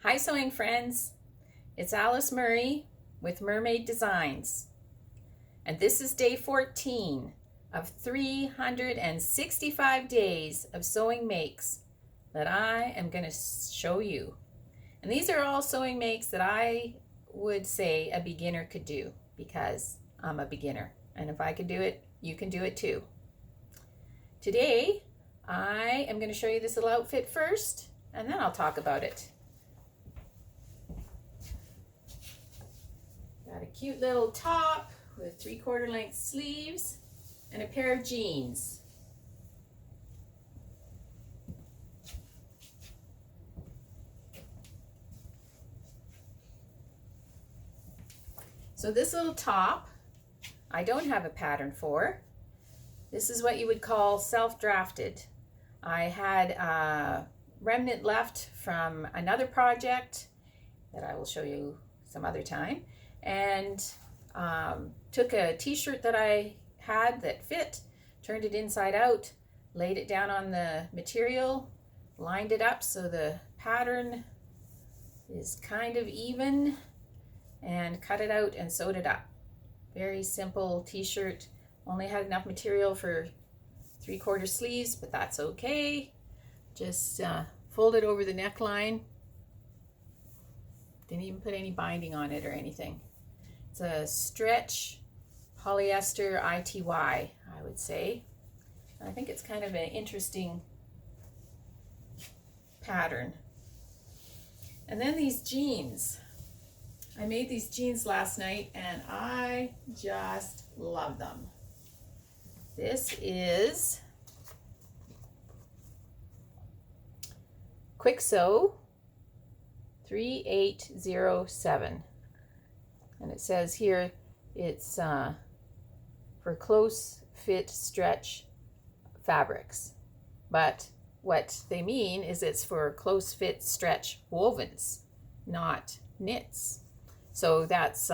Hi sewing friends, it's Alice Murray with Murr-made Designs, and this is day 14 of 365 days of sewing makes that I am going to show you. And these are all sewing makes that I would say a beginner could do because I'm a beginner, and if I could do it, you can do it too. Today I am going to show you this little outfit first, and then I'll talk about it. Got a cute little top with 3/4 length sleeves and a pair of jeans. So this little top, I don't have a pattern for. This is what you would call self-drafted. I had a remnant left from another project that I will show you some other time, and took a t-shirt that I had that fit, turned it inside out, laid it down on the material, lined it up so the pattern is kind of even, and cut it out and sewed it up. Very simple t-shirt. Only had enough material for 3/4 sleeves, but that's okay. Just fold it over the neckline. Didn't even put any binding on it or anything. It's a stretch polyester ITY, I would say. I think it's kind of an interesting pattern. And then these jeans. I made these jeans last night and I just love them. This is Kwik Sew 3807. And it says here it's for close fit stretch fabrics. But what they mean is it's for close fit stretch wovens, not knits. So that's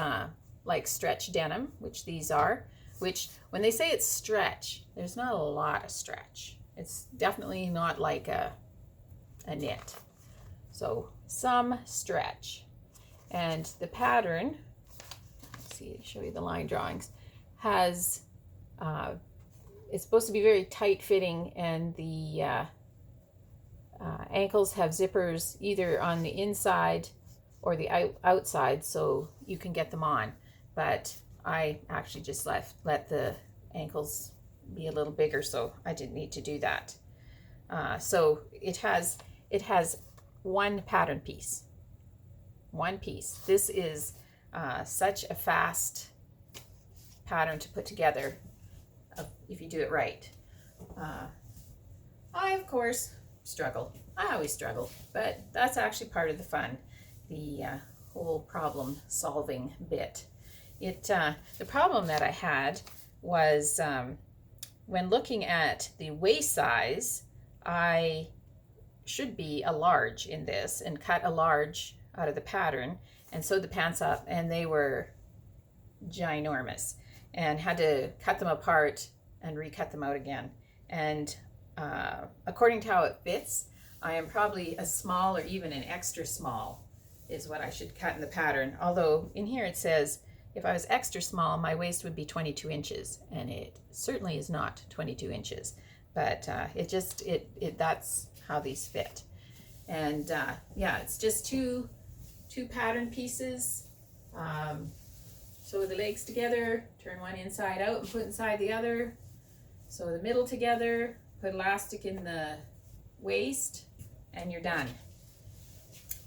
like stretch denim, which these are, which when they say it's stretch, there's not a lot of stretch. It's definitely not like a knit. So some stretch. And the pattern, let's see, show you the line drawings, has, it's supposed to be very tight fitting, and the ankles have zippers either on the inside or the outside, so you can get them on. But I actually just let the ankles be a little bigger, so I didn't need to do that. So it has one pattern piece. One piece. This is such a fast pattern to put together if you do it right. I, of course, struggle. I always struggle, but that's actually part of the fun, the whole problem solving bit. The problem that I had was when looking at the waist size, I should be a large in this and cut a large out of the pattern and sewed the pants up, and they were ginormous and had to cut them apart and recut them out again. And according to how it fits, I am probably a small or even an extra small is what I should cut in the pattern. Although in here it says if I was extra small, my waist would be 22 inches, and it certainly is not 22 inches. But that's how these fit. And yeah, it's just two pattern pieces. Sew the legs together, turn one inside out and put inside the other. Sew the middle together, put elastic in the waist, and you're done.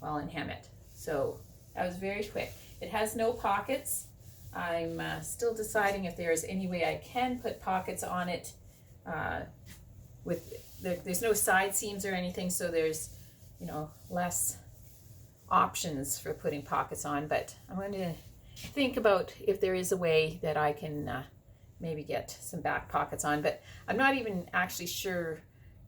Well, and hem it. So that was very quick. It has no pockets. I'm still deciding if there's any way I can put pockets on it. There's no side seams or anything, so there's less options for putting pockets on. But I'm going to think about if there is a way that I can maybe get some back pockets on. But I'm not even actually sure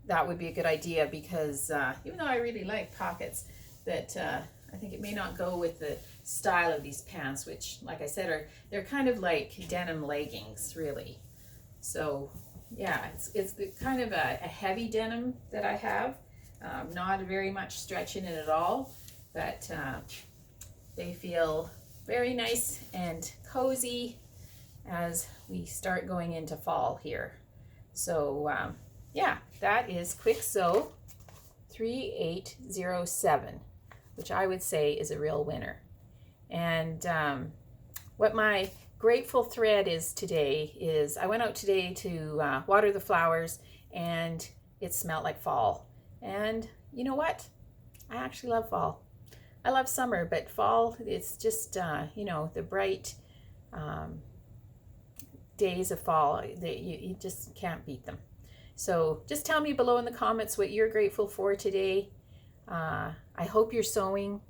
that would be a good idea, because even though I really like pockets, that I think it may not go with the style of these pants, which, like I said, they're kind of like denim leggings, really. So yeah, it's kind of a heavy denim that I have, not very much stretch in it at all, but they feel very nice and cozy as we start going into fall here. So yeah, that is Kwik Sew 3807, which I would say is a real winner. And what my grateful thread is today is I went out today to water the flowers, and it smelled like fall. And you know what? I actually love fall. I love summer, but fall, it's just, you know, the bright days of fall, you just can't beat them. So just tell me below in the comments what you're grateful for today. I hope you're sewing,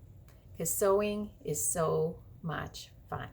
because sewing is so much fun.